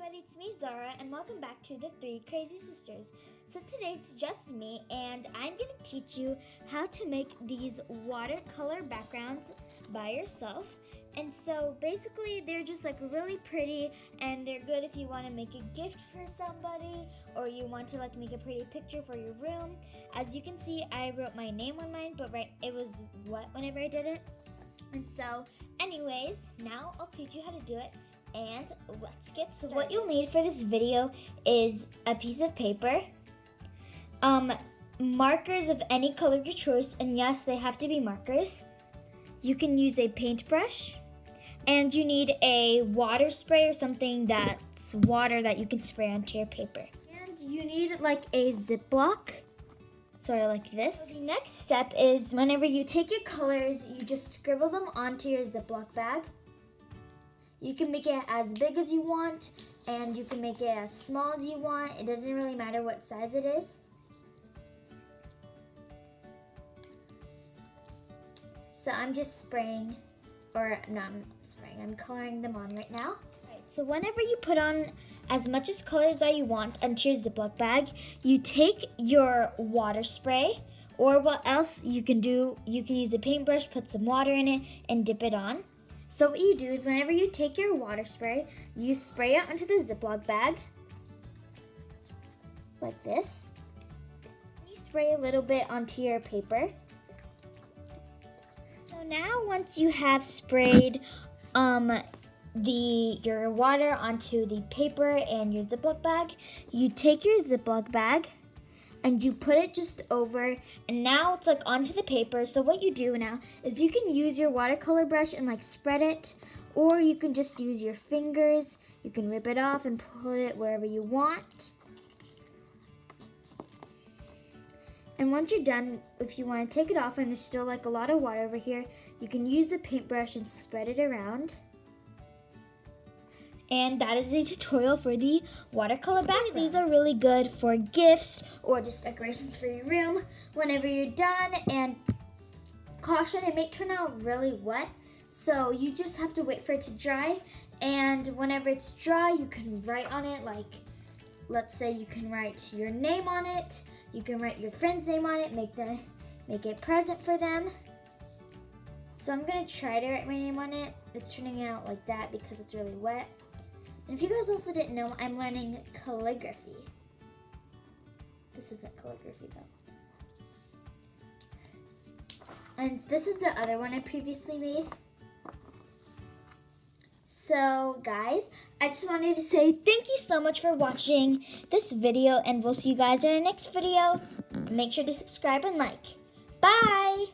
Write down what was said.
everybody, it's me Zara and welcome back to the Three Crazy Sisters. So today it's just me and I'm going to teach you how to make these watercolor backgrounds by yourself. And so basically they're just like really pretty and they're good if you want to make a gift for somebody or you want to like make a pretty picture for your room. As you can see, I wrote my name on mine, but it was wet whenever I did it. And so anyways, now I'll teach you how to do it. And let's get started. So what you'll need for this video is a piece of paper, markers of any color of your choice, and yes, they have to be markers. You can use a paintbrush, and you need a water spray or something that's water that you can spray onto your paper. And you need like a Ziploc, sort of like this. So the next step is whenever you take your colors, you just scribble them onto your Ziploc bag. You can make it as big as you want, and you can make it as small as you want. It doesn't really matter what size it is. So I'm just spraying, or no, I'm spraying, I'm coloring them on right now. Right, so whenever you put on as much as colors that you want onto your Ziploc bag, you take your water spray, or what else you can do, you can use a paintbrush, put some water in it, and dip it on. So what you do is whenever you take your water spray, you spray it onto the Ziploc bag, like this. You spray a little bit onto your paper. So now once you have sprayed your water onto the paper and your Ziploc bag, you take your Ziploc bag and you put it just over, and now it's like onto the paper. So what you do now is you can use your watercolor brush and like spread it, or you can just use your fingers. You can rip it off and put it wherever you want. And once you're done, if you want to take it off and there's still like a lot of water over here, you can use the paintbrush and spread it around. And that is the tutorial for the watercolor background. These are really good for gifts or just decorations for your room whenever you're done. And caution, it may turn out really wet, so you just have to wait for it to dry. And whenever it's dry, you can write on it, like let's say you can write your name on it, you can write your friend's name on it, make a present for them. So I'm gonna try to write my name on it. It's turning out like that because it's really wet. And if you guys also didn't know, I'm learning calligraphy. This isn't calligraphy though. And this is the other one I previously made. So guys, I just wanted to say thank you so much for watching this video, and we'll see you guys in our next video. Make sure to subscribe and like. Bye!